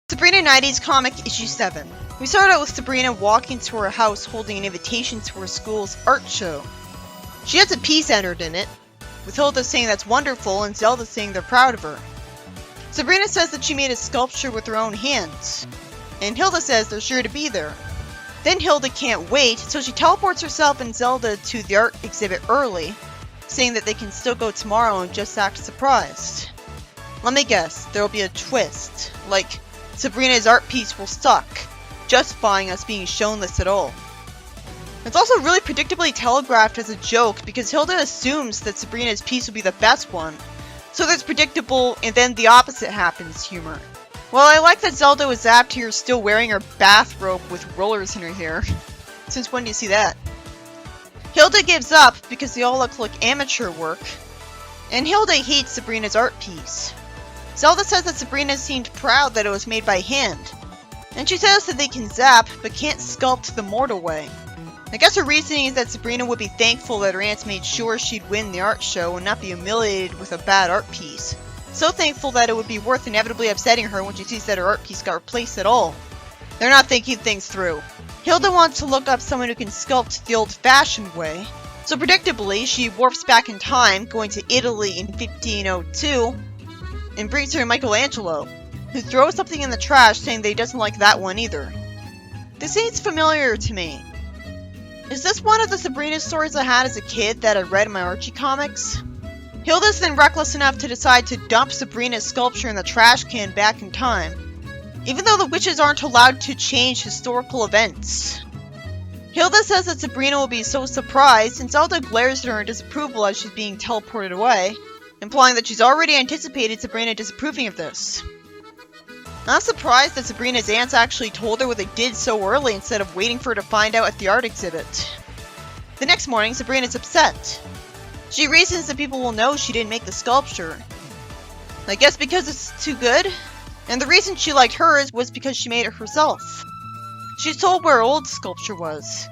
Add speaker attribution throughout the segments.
Speaker 1: Sabrina 90s Comic Issue 7. We start out with Sabrina walking to her house holding an invitation to her school's art show. She has a piece entered in it, with Hilda saying that's wonderful and Zelda saying they're proud of her. Sabrina says that she made a sculpture with her own hands, and Hilda says they're sure to be there. Then Hilda can't wait, so she teleports herself and Zelda to the art exhibit early, saying that they can still go tomorrow and just act surprised. Let me guess, there'll be a twist, like Sabrina's art piece will suck, justifying us being shown this at all. It's also really predictably telegraphed as a joke because Hilda assumes that Sabrina's piece will be the best one, so there's predictable and then the opposite happens humor. Well, I like that Zelda was zapped here still wearing her bathrobe with rollers in her hair. Since when do you see that? Hilda gives up because they all look like amateur work, and Hilda hates Sabrina's art piece. Zelda says that Sabrina seemed proud that it was made by hand, and she says that they can zap, but can't sculpt the mortal way. I guess her reasoning is that Sabrina would be thankful that her aunts made sure she'd win the art show and not be humiliated with a bad art piece. So thankful that it would be worth inevitably upsetting her when she sees that her art piece got replaced at all. They're not thinking things through. Hilda wants to look up someone who can sculpt the old-fashioned way, so predictably she warps back in time, going to Italy in 1502, and brings her Michelangelo, who throws something in the trash saying that he doesn't like that one either. This seems familiar to me. Is this one of the Sabrina stories I had as a kid that I read in my Archie comics? Hilda's then reckless enough to decide to dump Sabrina's sculpture in the trash can back in time, even though the witches aren't allowed to change historical events. Hilda says that Sabrina will be so surprised, and Zelda glares at her in disapproval as she's being teleported away, implying that she's already anticipated Sabrina disapproving of this. Not surprised that Sabrina's aunts actually told her what they did so early instead of waiting for her to find out at the art exhibit. The next morning, Sabrina's upset. She reasons that people will know she didn't make the sculpture. I guess because it's too good? And the reason she liked hers was because she made it herself. She's told where her old sculpture was.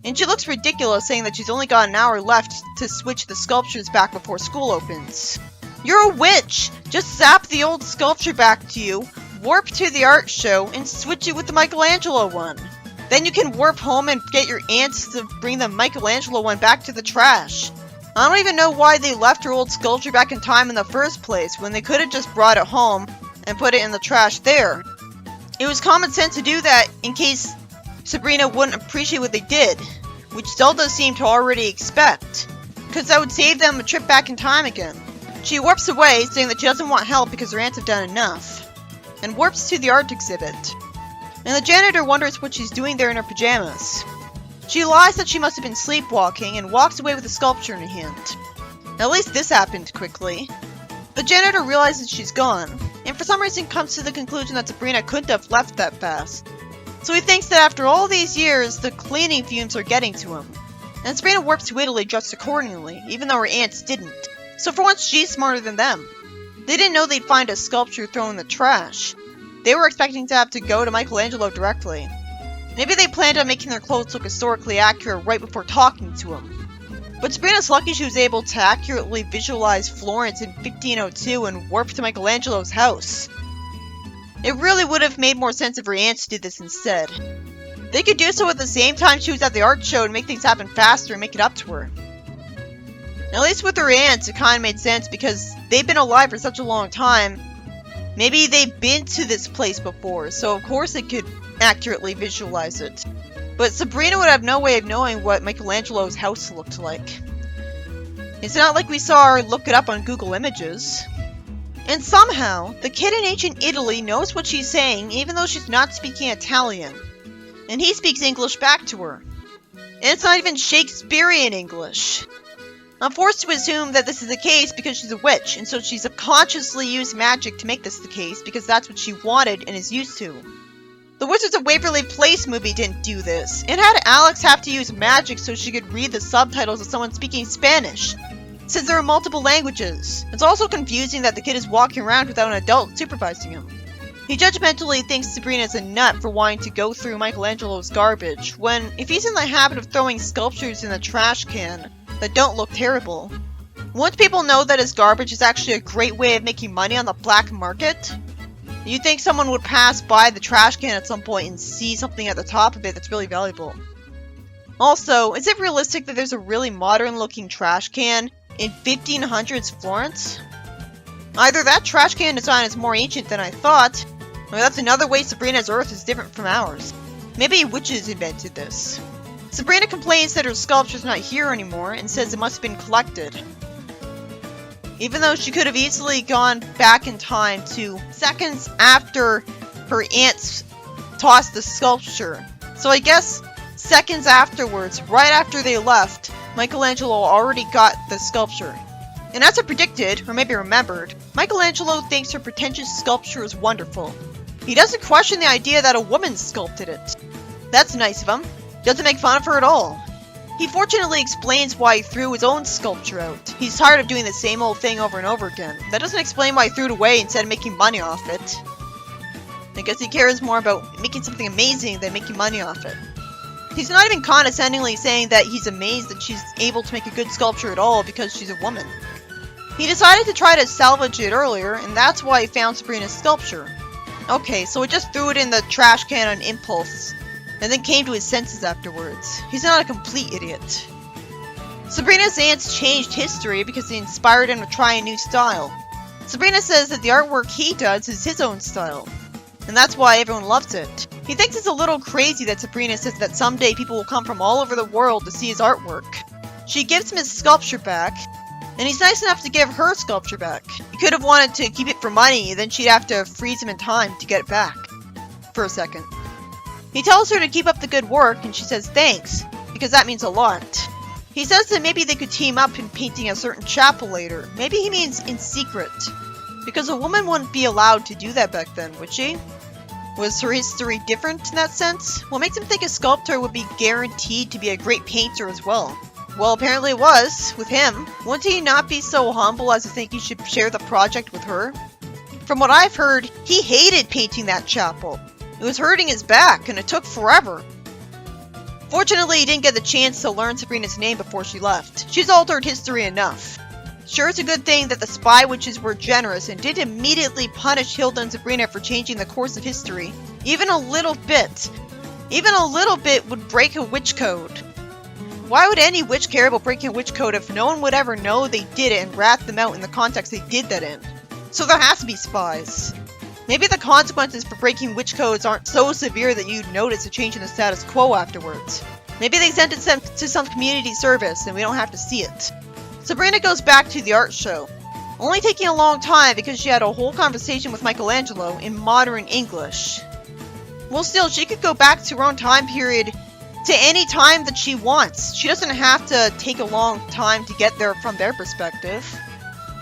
Speaker 1: And she looks ridiculous saying that she's only got an hour left to switch the sculptures back before school opens. You're a witch! Just zap the old sculpture back to you, warp to the art show, and switch it with the Michelangelo one. Then you can warp home and get your aunts to bring the Michelangelo one back to the trash. I don't even know why they left her old sculpture back in time in the first place when they could have just brought it home and put it in the trash there. It was common sense to do that in case Sabrina wouldn't appreciate what they did, which Zelda seemed to already expect, because that would save them a trip back in time again. She warps away, saying that she doesn't want help because her aunts have done enough, and warps to the art exhibit. And the janitor wonders what she's doing there in her pajamas. She lies that she must have been sleepwalking and walks away with a sculpture in her hand. At least this happened quickly. The janitor realizes she's gone, and for some reason comes to the conclusion that Sabrina couldn't have left that fast. So he thinks that after all these years, the cleaning fumes are getting to him. And Sabrina warps to Italy dressed accordingly, even though her aunts didn't. So for once, she's smarter than them. They didn't know they'd find a sculpture thrown in the trash. They were expecting to have to go to Michelangelo directly. Maybe they planned on making their clothes look historically accurate right before talking to him. But Sabrina's lucky she was able to accurately visualize Florence in 1502 and warp to Michelangelo's house. It really would have made more sense if her aunts did this instead. They could do so at the same time she was at the art show and make things happen faster and make it up to her. At least with her aunts, it kind of made sense because they've been alive for such a long time. Maybe they've been to this place before, so of course they could accurately visualize it. But Sabrina would have no way of knowing what Michelangelo's house looked like. It's not like we saw her look it up on Google Images. And somehow, the kid in ancient Italy knows what she's saying even though she's not speaking Italian. And he speaks English back to her. And it's not even Shakespearean English. I'm forced to assume that this is the case because she's a witch, and so she's subconsciously used magic to make this the case because that's what she wanted and is used to. The Wizards of Waverly Place movie didn't do this. It had Alex have to use magic so she could read the subtitles of someone speaking Spanish, since there are multiple languages. It's also confusing that the kid is walking around without an adult supervising him. He judgmentally thinks Sabrina's a nut for wanting to go through Michelangelo's garbage, when if he's in the habit of throwing sculptures in the trash can that don't look terrible, wouldn't people know that his garbage is actually a great way of making money on the black market? You'd think someone would pass by the trash can at some point and see something at the top of it that's really valuable. Also, is it realistic that there's a really modern-looking trash can in 1500s Florence? Either that trash can design is more ancient than I thought, or that's another way Sabrina's Earth is different from ours. Maybe witches invented this. Sabrina complains that her sculpture's not here anymore and says it must have been collected. Even though she could have easily gone back in time to seconds after her aunts tossed the sculpture. So I guess seconds afterwards, right after they left, Michelangelo already got the sculpture. And as I predicted, or maybe remembered, Michelangelo thinks her pretentious sculpture is wonderful. He doesn't question the idea that a woman sculpted it. That's nice of him. Doesn't make fun of her at all. He fortunately explains why he threw his own sculpture out. He's tired of doing the same old thing over and over again. That doesn't explain why he threw it away instead of making money off it. I guess he cares more about making something amazing than making money off it. He's not even condescendingly saying that he's amazed that she's able to make a good sculpture at all because she's a woman. He decided to try to salvage it earlier, and that's why he found Sabrina's sculpture. Okay, so he just threw it in the trash can on impulse, and then came to his senses afterwards. He's not a complete idiot. Sabrina's aunts changed history because they inspired him to try a new style. Sabrina says that the artwork he does is his own style, and that's why everyone loves it. He thinks it's a little crazy that Sabrina says that someday people will come from all over the world to see his artwork. She gives him his sculpture back, and he's nice enough to give her sculpture back. He could have wanted to keep it for money, then she'd have to freeze him in time to get it back. For a second. He tells her to keep up the good work, and she says thanks, because that means a lot. He says that maybe they could team up in painting a certain chapel later. Maybe he means in secret. Because a woman wouldn't be allowed to do that back then, would she? Was her history different in that sense? What makes him think a sculptor would be guaranteed to be a great painter as well? Well, apparently it was, with him. Wouldn't he not be so humble as to think he should share the project with her? From what I've heard, he hated painting that chapel. It was hurting his back, and it took forever. Fortunately, he didn't get the chance to learn Sabrina's name before she left. She's altered history enough. Sure, it's a good thing that the spy witches were generous and did immediately punish Hilda and Sabrina for changing the course of history. Even a little bit would break a witch code. Why would any witch care about breaking a witch code if no one would ever know they did it and rat them out in the context they did that in? So there has to be spies. Maybe the consequences for breaking witch codes aren't so severe that you'd notice a change in the status quo afterwards. Maybe they sent it to some community service and we don't have to see it. Sabrina goes back to the art show, only taking a long time because she had a whole conversation with Michelangelo in modern English. Well, still, she could go back to her own time period to any time that she wants. She doesn't have to take a long time to get there from their perspective.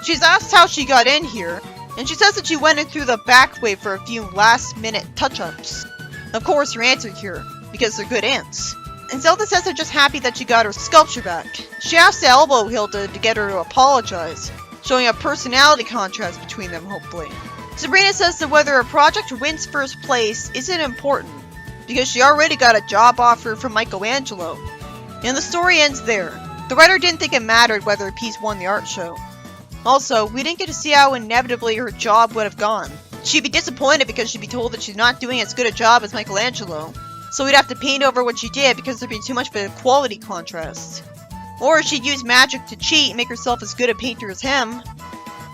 Speaker 1: She's asked how she got in here, and she says that she went in through the back way for a few last-minute touch-ups. Of course, her aunts are here, because they're good aunts. And Zelda says they're just happy that she got her sculpture back. She has to elbow Hilda to get her to apologize, showing a personality contrast between them, hopefully. Sabrina says that whether a project wins first place isn't important, because she already got a job offer from Michelangelo. And the story ends there. The writer didn't think it mattered whether a piece won the art show. Also, we didn't get to see how inevitably her job would have gone. She'd be disappointed because she'd be told that she's not doing as good a job as Michelangelo, so we'd have to paint over what she did because there'd be too much of a quality contrast. Or she'd use magic to cheat and make herself as good a painter as him.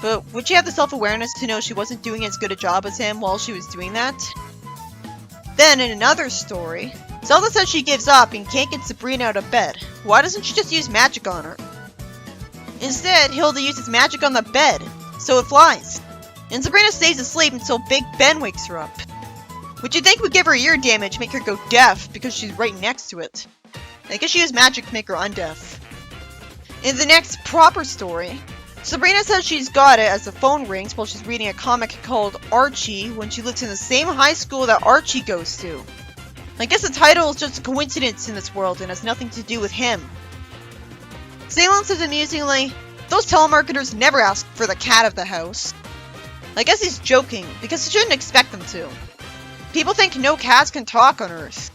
Speaker 1: But would she have the self-awareness to know she wasn't doing as good a job as him while she was doing that? Then, in another story, Zelda says she gives up and can't get Sabrina out of bed. Why doesn't she just use magic on her? Instead, Hilda uses magic on the bed, so it flies. And Sabrina stays asleep until Big Ben wakes her up. Which you'd think would give her ear damage, make her go deaf, because she's right next to it. I guess she used magic to make her undeaf. In the next proper story, Sabrina says she's got it as the phone rings while she's reading a comic called Archie when she lives in the same high school that Archie goes to. I guess the title is just a coincidence in this world and has nothing to do with him. Salem says amusingly, those telemarketers never ask for the cat of the house. I guess he's joking, because he shouldn't expect them to. People think no cats can talk on Earth.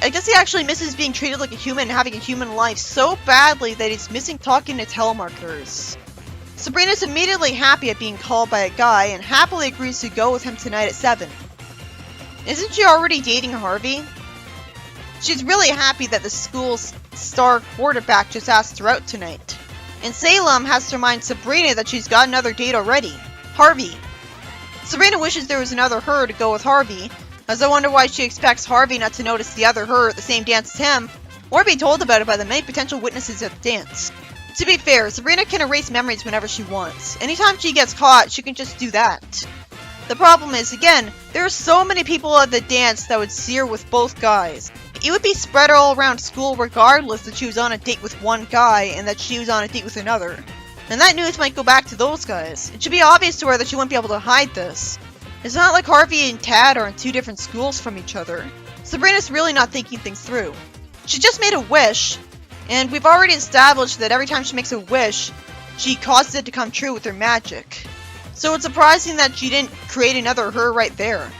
Speaker 1: I guess he actually misses being treated like a human and having a human life so badly that he's missing talking to telemarketers. Sabrina's immediately happy at being called by a guy and happily agrees to go with him tonight at 7. Isn't she already dating Harvey? She's really happy that the school's star quarterback just asked her out tonight. And Salem has to remind Sabrina that she's got another date already, Harvey. Sabrina wishes there was another her to go with Harvey, as I wonder why she expects Harvey not to notice the other her at the same dance as him, or be told about it by the many potential witnesses at the dance. To be fair, Sabrina can erase memories whenever she wants. Anytime she gets caught, she can just do that. The problem is, again, there are so many people at the dance that would see her with both guys. It would be spread all around school regardless that she was on a date with one guy and that she was on a date with another. And that news might go back to those guys. It should be obvious to her that she wouldn't be able to hide this. It's not like Harvey and Tad are in 2 different schools from each other. Sabrina's really not thinking things through. She just made a wish, and we've already established that every time she makes a wish, she causes it to come true with her magic. So it's surprising that she didn't create another her right there,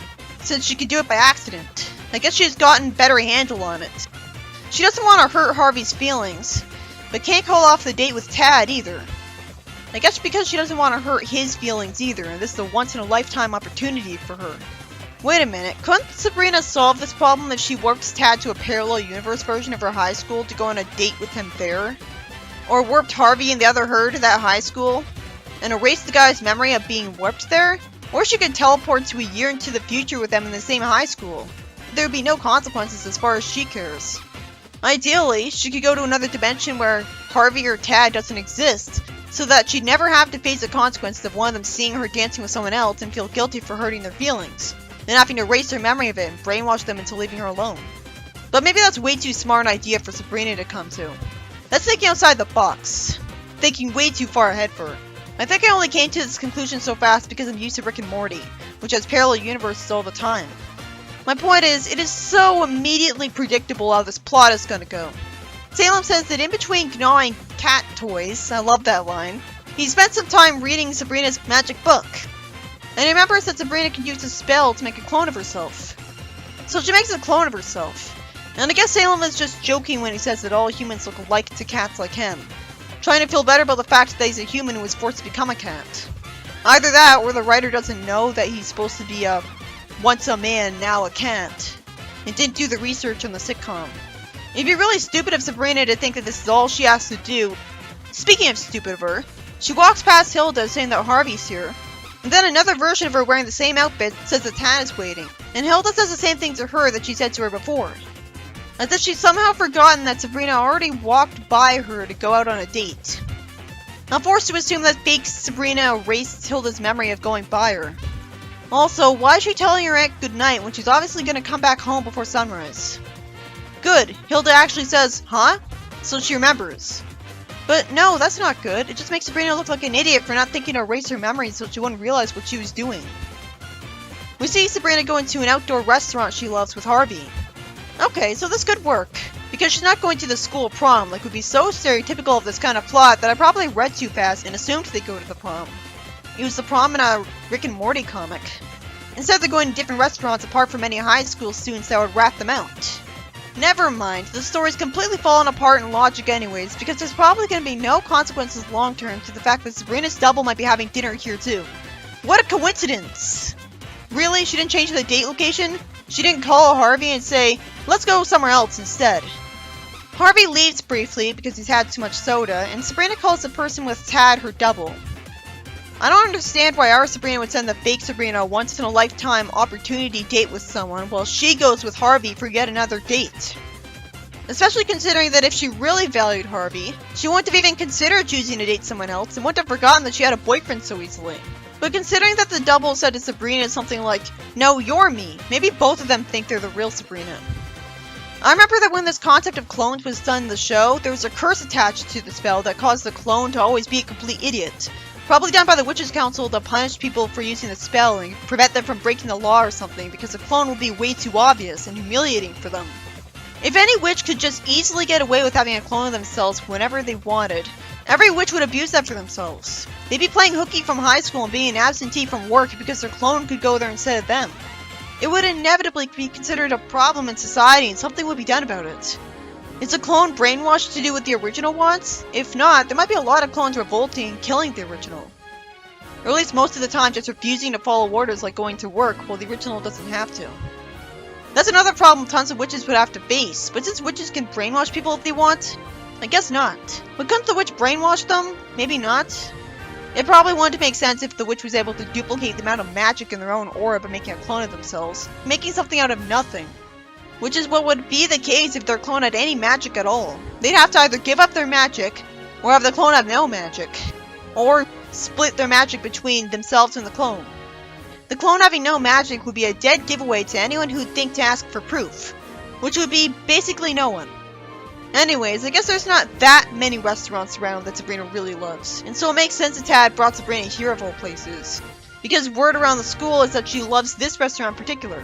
Speaker 1: since she could do it by accident. I guess she's gotten better handle on it. She doesn't want to hurt Harvey's feelings, but can't call off the date with Tad either. I guess because she doesn't want to hurt his feelings either, and this is a once-in-a-lifetime opportunity for her. Wait a minute, couldn't Sabrina solve this problem if she warps Tad to a parallel universe version of her high school to go on a date with him there? Or warped Harvey and the other her to that high school, and erased the guy's memory of being warped there? Or she could teleport to a year into the future with them in the same high school. There would be no consequences as far as she cares. Ideally, she could go to another dimension where Harvey or Tad doesn't exist, so that she'd never have to face the consequences of one of them seeing her dancing with someone else and feel guilty for hurting their feelings, then having to erase their memory of it and brainwash them into leaving her alone. But maybe that's way too smart an idea for Sabrina to come to. That's thinking outside the box. Thinking way too far ahead for her. I think I only came to this conclusion so fast because I'm used to Rick and Morty, which has parallel universes all the time. My point is, it is so immediately predictable how this plot is gonna go. Salem says that in between gnawing cat toys, I love that line, he spent some time reading Sabrina's magic book. And he remembers that Sabrina can use a spell to make a clone of herself. So she makes a clone of herself. And I guess Salem is just joking when he says that all humans look alike to cats like him, trying to feel better about the fact that he's a human who was forced to become a cat. Either that, or the writer doesn't know that he's supposed to be once a man, now a cat, and didn't do the research on the sitcom. It'd be really stupid of Sabrina to think that this is all she has to do. Speaking of stupid of her, she walks past Hilda saying that Harvey's here, and then another version of her wearing the same outfit says that Tad is waiting, and Hilda says the same thing to her that she said to her before. As if she's somehow forgotten that Sabrina already walked by her to go out on a date. I'm forced to assume that fake Sabrina erased Hilda's memory of going by her. Also, why is she telling her aunt goodnight when she's obviously going to come back home before sunrise? Good, Hilda actually says, huh? So she remembers. But no, that's not good. It just makes Sabrina look like an idiot for not thinking to erase her memory so she wouldn't realize what she was doing. We see Sabrina go into an outdoor restaurant she loves with Harvey. Okay, so this could work, because she's not going to the school prom, like would be so stereotypical of this kind of plot that I probably read too fast and assumed they go to the prom. It was the prom in a Rick and Morty comic. Instead they're going to different restaurants apart from any high school students that would rat them out. Never mind, the story's completely fallen apart in logic anyways, because there's probably going to be no consequences long term to the fact that Sabrina's double might be having dinner here too. What a coincidence! Really? She didn't change the date location? She didn't call Harvey and say, let's go somewhere else instead. Harvey leaves briefly because he's had too much soda, and Sabrina calls the person with Tad her double. I don't understand why our Sabrina would send the fake Sabrina a once-in-a-lifetime opportunity date with someone while she goes with Harvey for yet another date. Especially considering that if she really valued Harvey, she wouldn't have even considered choosing to date someone else and wouldn't have forgotten that she had a boyfriend so easily. But considering that the double said to Sabrina something like, no, you're me, maybe both of them think they're the real Sabrina. I remember that when this concept of clones was done in the show, there was a curse attached to the spell that caused the clone to always be a complete idiot. Probably done by the Witches' Council to punish people for using the spell and prevent them from breaking the law or something, because the clone would be way too obvious and humiliating for them. If any witch could just easily get away with having a clone of themselves whenever they wanted, every witch would abuse that for themselves. They'd be playing hooky from high school and being an absentee from work because their clone could go there instead of them. It would inevitably be considered a problem in society and something would be done about it. Is a clone brainwashed to do what the original wants? If not, there might be a lot of clones revolting and killing the original. Or at least most of the time just refusing to follow orders like going to work while the original doesn't have to. That's another problem tons of witches would have to face, but since witches can brainwash people if they want, I guess not. But couldn't the witch brainwash them? Maybe not. It probably wouldn't make sense if the witch was able to duplicate the amount of magic in their own aura by making a clone of themselves, making something out of nothing. Which is what would be the case if their clone had any magic at all. They'd have to either give up their magic, or have the clone have no magic. Or split their magic between themselves and the clone. The clone having no magic would be a dead giveaway to anyone who'd think to ask for proof, which would be basically no one. Anyways, I guess there's not that many restaurants around that Sabrina really loves, and so it makes sense that Tad brought Sabrina here of all places, because word around the school is that she loves this restaurant in particular.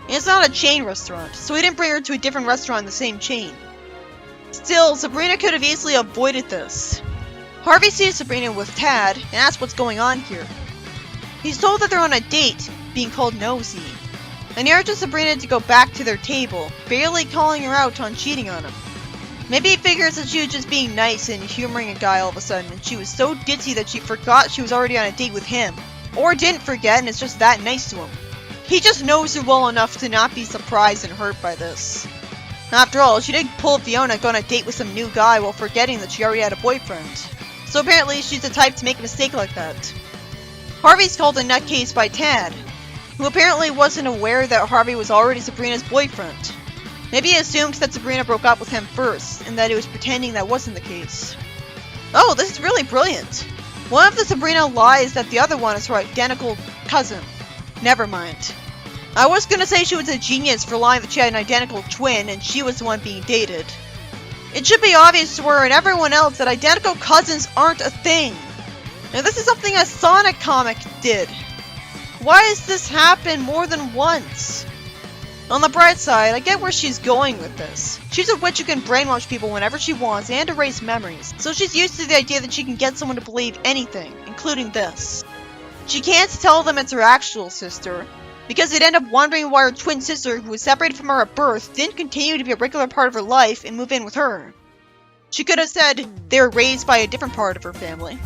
Speaker 1: And it's not a chain restaurant, so he didn't bring her to a different restaurant in the same chain. Still, Sabrina could have easily avoided this. Harvey sees Sabrina with Tad and asks what's going on here. He's told that they're on a date, being called nosy, and he urges Sabrina to go back to their table, barely calling her out on cheating on him. Maybe he figures that she was just being nice and humoring a guy all of a sudden, and she was so ditzy that she forgot she was already on a date with him. Or didn't forget and is just that nice to him. He just knows her well enough to not be surprised and hurt by this. After all, she did pull Fiona go on a date with some new guy while forgetting that she already had a boyfriend. So apparently she's the type to make a mistake like that. Harvey's called a nutcase by Tad, who apparently wasn't aware that Harvey was already Sabrina's boyfriend. Maybe he assumed that Sabrina broke up with him first, and that he was pretending that wasn't the case. Oh, this is really brilliant. One of the Sabrina lies that the other one is her identical cousin. Never mind. I was gonna say she was a genius for lying that she had an identical twin and she was the one being dated. It should be obvious to her and everyone else that identical cousins aren't a thing. Now this is something a Sonic comic did. Why has this happened more than once? On the bright side, I get where she's going with this. She's a witch who can brainwash people whenever she wants and erase memories, so she's used to the idea that she can get someone to believe anything, including this. She can't tell them it's her actual sister, because they'd end up wondering why her twin sister, who was separated from her at birth, didn't continue to be a regular part of her life and move in with her. She could have said they were raised by a different part of her family.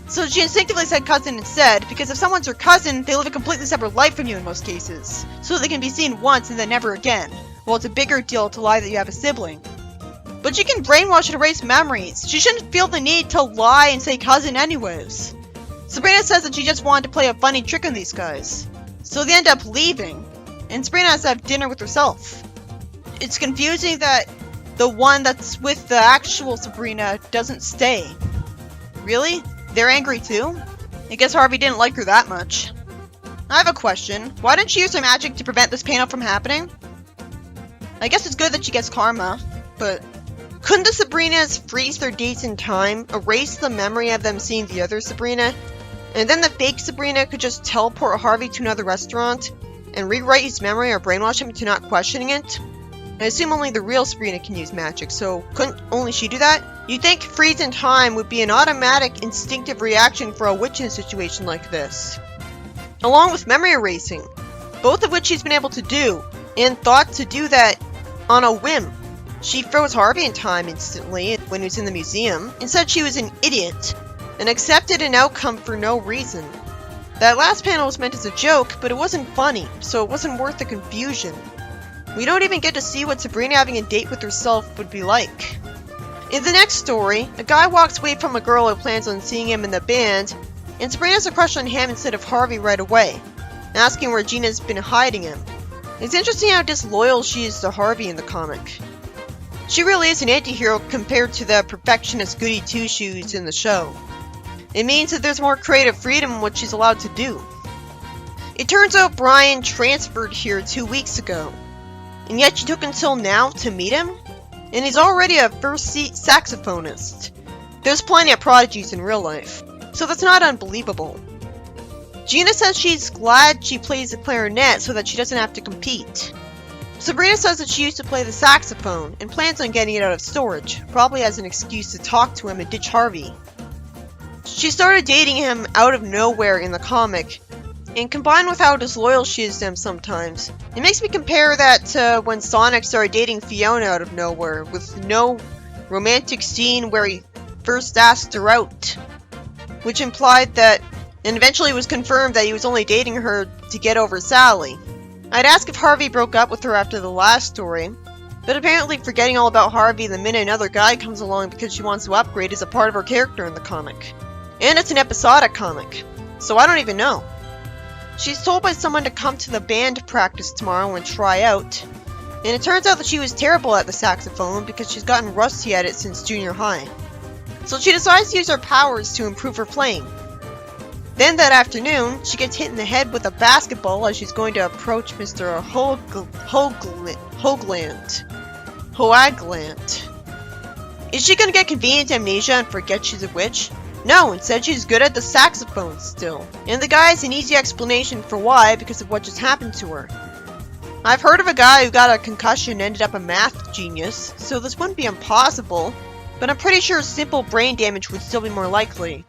Speaker 1: So she instinctively said cousin instead, because if someone's her cousin, they live a completely separate life from you in most cases, so they can be seen once and then never again, while it's a bigger deal to lie that you have a sibling. But she can brainwash and erase memories. She shouldn't feel the need to lie and say cousin anyways. Sabrina says that she just wanted to play a funny trick on these guys, so they end up leaving, and Sabrina has to have dinner with herself. It's confusing that the one that's with the actual Sabrina doesn't stay. Really? They're angry too? I guess Harvey didn't like her that much. I have a question. Why didn't she use her magic to prevent this panel from happening? I guess it's good that she gets karma, but couldn't the Sabrinas freeze their dates in time, erase the memory of them seeing the other Sabrina, and then the fake Sabrina could just teleport Harvey to another restaurant and rewrite his memory or brainwash him into not questioning it? I assume only the real Sabrina can use magic, so couldn't only she do that? You'd think freeze in time would be an automatic, instinctive reaction for a witch in a situation like this. Along with memory erasing, both of which she's been able to do, and thought to do that on a whim. She froze Harvey in time instantly when he was in the museum, and said she was an idiot, and accepted an outcome for no reason. That last panel was meant as a joke, but it wasn't funny, so it wasn't worth the confusion. We don't even get to see what Sabrina having a date with herself would be like. In the next story, a guy walks away from a girl who plans on seeing him in the band, and Sabrina has a crush on him instead of Harvey right away, asking where Gina's been hiding him. It's interesting how disloyal she is to Harvey in the comic. She really is an anti-hero compared to the perfectionist goody two-shoes in the show. It means that there's more creative freedom in what she's allowed to do. It turns out Brian transferred here 2 weeks ago, and yet she took until now to meet him? And he's already a first-seat saxophonist. There's plenty of prodigies in real life, so that's not unbelievable. Gina says she's glad she plays the clarinet so that she doesn't have to compete. Sabrina says that she used to play the saxophone and plans on getting it out of storage, probably as an excuse to talk to him and ditch Harvey. She started dating him out of nowhere in the comic, And combined with how disloyal she is to him sometimes, it makes me compare that to when Sonic started dating Fiona out of nowhere, with no romantic scene where he first asked her out. Which implied that, and eventually was confirmed that he was only dating her to get over Sally. I'd ask if Harvey broke up with her after the last story, but apparently forgetting all about Harvey the minute another guy comes along because she wants to upgrade is a part of her character in the comic. And it's an episodic comic, so I don't even know. She's told by someone to come to the band practice tomorrow and try out, and it turns out that she was terrible at the saxophone because she's gotten rusty at it since junior high. So she decides to use her powers to improve her playing. Then that afternoon, she gets hit in the head with a basketball as she's going to approach Mr. Hoagland. Is she going to get convenient amnesia and forget she's a witch? No, instead she's good at the saxophone still. And the guy has an easy explanation for why because of what just happened to her. I've heard of a guy who got a concussion and ended up a math genius, so this wouldn't be impossible, but I'm pretty sure simple brain damage would still be more likely.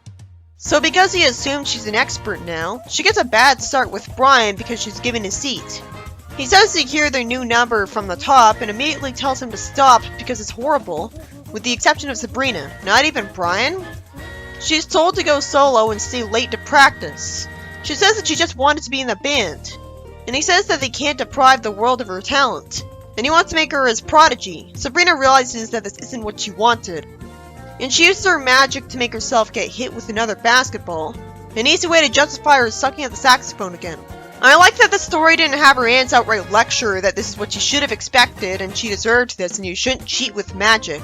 Speaker 1: So because he assumes she's an expert now, she gets a bad start with Brian because she's given his seat. He says to hear their new number from the top and immediately tells him to stop because it's horrible, with the exception of Sabrina. Not even Brian? She's told to go solo and stay late to practice. She says that she just wanted to be in the band. And he says that they can't deprive the world of her talent. And he wants to make her his prodigy. Sabrina realizes that this isn't what she wanted. And she uses her magic to make herself get hit with another basketball. And needs a way to justify her sucking at the saxophone again. I like that the story didn't have her aunts outright lecture that this is what she should have expected and she deserved this and you shouldn't cheat with magic.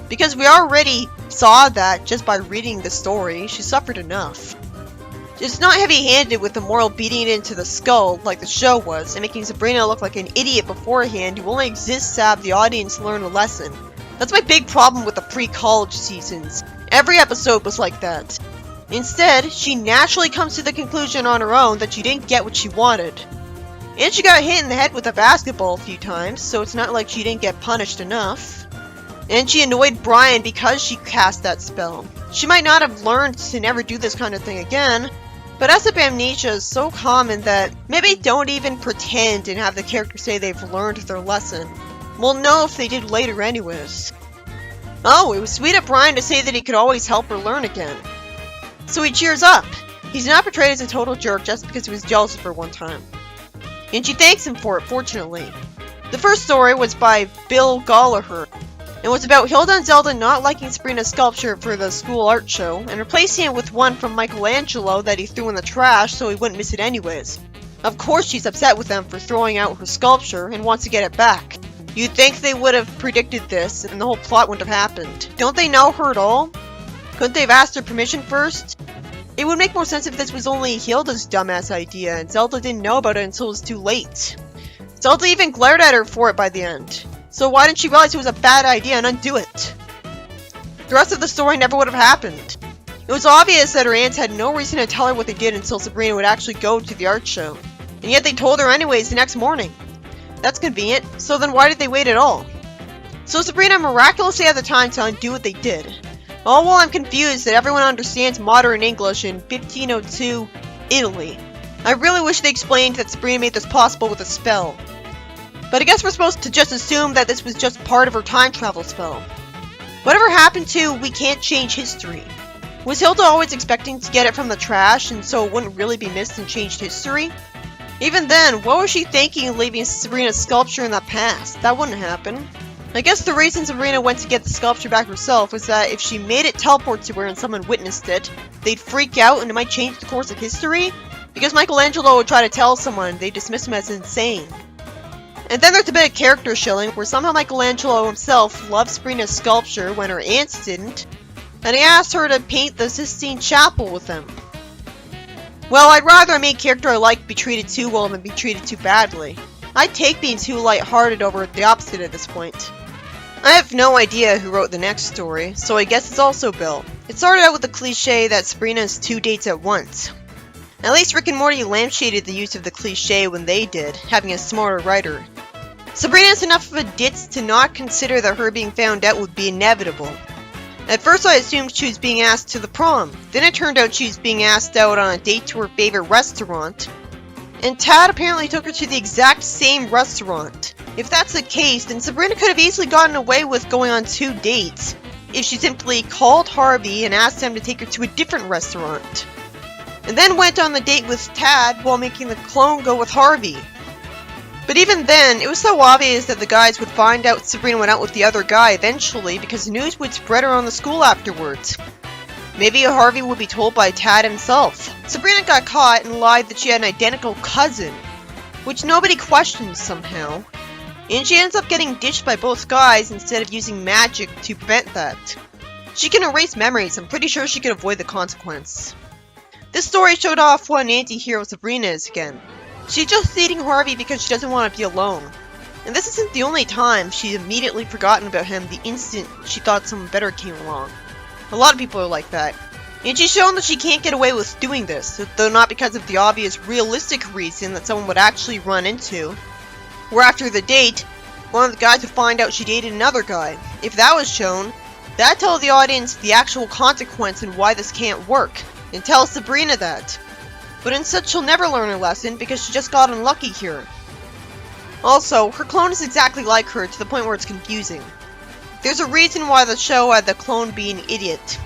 Speaker 1: Because we already saw that just by reading the story, she suffered enough. It's not heavy-handed with the moral beating it into the skull like the show was, and making Sabrina look like an idiot beforehand who only exists to have the audience learn a lesson. That's my big problem with the pre-college seasons. Every episode was like that. Instead, she naturally comes to the conclusion on her own that she didn't get what she wanted. And she got hit in the head with a basketball a few times, so it's not like she didn't get punished enough. And she annoyed Brian because she cast that spell. She might not have learned to never do this kind of thing again, but SF amnesia is so common that maybe don't even pretend and have the character say they've learned their lesson. We'll know if they did later anyways. Oh, it was sweet of Brian to say that he could always help her learn again. So he cheers up. He's not portrayed as a total jerk just because he was jealous of her one time. And she thanks him for it, fortunately. The first story was by Bill Gallagher. It was about Hilda and Zelda not liking Sabrina's sculpture for the school art show, and replacing it with one from Michelangelo that he threw in the trash so he wouldn't miss it anyways. Of course she's upset with them for throwing out her sculpture and wants to get it back. You'd think they would have predicted this and the whole plot wouldn't have happened. Don't they know her at all? Couldn't they have asked her permission first? It would make more sense if this was only Hilda's dumbass idea and Zelda didn't know about it until it was too late. Zelda even glared at her for it by the end. So why didn't she realize it was a bad idea and undo it? The rest of the story never would have happened. It was obvious that her aunts had no reason to tell her what they did until Sabrina would actually go to the art show. And yet they told her anyways the next morning. That's convenient, so then why did they wait at all? So Sabrina miraculously had the time to undo what they did. All while I'm confused that everyone understands modern English in 1502 Italy. I really wish they explained that Sabrina made this possible with a spell. But I guess we're supposed to just assume that this was just part of her time travel spell. Whatever happened to we can't change history? Was Hilda always expecting to get it from the trash and so it wouldn't really be missed and changed history? Even then, what was she thinking leaving Sabrina's sculpture in the past? That wouldn't happen. I guess the reason Sabrina went to get the sculpture back herself was that if she made it teleport to her and someone witnessed it, they'd freak out and it might change the course of history? Because Michelangelo would try to tell someone, they dismiss him as insane. And then there's a bit of character shilling where somehow Michelangelo himself loved Sabrina's sculpture when her aunts didn't, and he asked her to paint the Sistine Chapel with him. Well, I'd rather a main character I like be treated too well than be treated too badly. I'd take being too lighthearted over the opposite at this point. I have no idea who wrote the next story, so I guess it's also Bill. It started out with the cliche that Sabrina has 2 dates at once. At least Rick and Morty lampshaded the use of the cliche when they did, having a smarter writer. Sabrina is enough of a ditz to not consider that her being found out would be inevitable. At first I assumed she was being asked to the prom, then it turned out she was being asked out on a date to her favorite restaurant. And Tad apparently took her to the exact same restaurant. If that's the case, then Sabrina could have easily gotten away with going on 2 dates, if she simply called Harvey and asked him to take her to a different restaurant. And then went on the date with Tad while making the clone go with Harvey. But even then, it was so obvious that the guys would find out Sabrina went out with the other guy eventually because news would spread around the school afterwards. Maybe Harvey would be told by Tad himself. Sabrina got caught and lied that she had an identical cousin, which nobody questioned somehow. And she ends up getting ditched by both guys instead of using magic to prevent that. She can erase memories, I'm pretty sure she could avoid the consequence. This story showed off what an anti-hero Sabrina is again. She's just dating Harvey because she doesn't want to be alone. And this isn't the only time she's immediately forgotten about him the instant she thought someone better came along. A lot of people are like that. And she's shown that she can't get away with doing this, though not because of the obvious realistic reason that someone would actually run into. Where after the date, one of the guys would find out she dated another guy. If that was shown, that'd tell the audience the actual consequence and why this can't work, and tell Sabrina that. But instead she'll never learn her lesson because she just got unlucky here. Also, her clone is exactly like her to the point where it's confusing. There's a reason why the show had the clone be an idiot.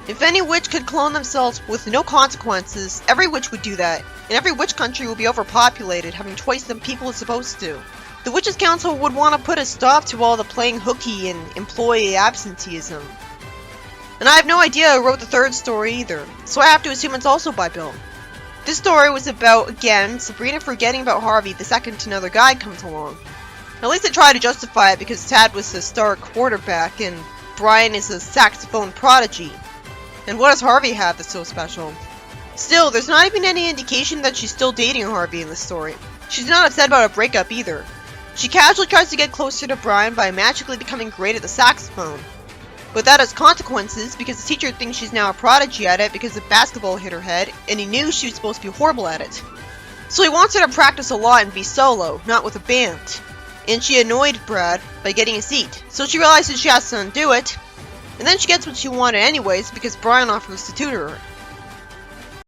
Speaker 1: If any witch could clone themselves with no consequences, every witch would do that, and every witch country would be overpopulated, having twice the people it's supposed to. The Witches' Council would want to put a stop to all the playing hooky and employee absenteeism. And I have no idea who wrote the 3rd story either, so I have to assume it's also by Bill. This story was about, again, Sabrina forgetting about Harvey the second another guy comes along. At least I try to justify it because Tad was the star quarterback and Brian is a saxophone prodigy. And what does Harvey have that's so special? Still, there's not even any indication that she's still dating Harvey in this story. She's not upset about a breakup either. She casually tries to get closer to Brian by magically becoming great at the saxophone. But that has consequences because the teacher thinks she's now a prodigy at it because a basketball hit her head, and he knew she was supposed to be horrible at it. So he wants her to practice a lot and be solo, not with a band. And she annoyed Brad by getting a seat, so she realizes she has to undo it, and then she gets what she wanted anyways because Brian offers to tutor her.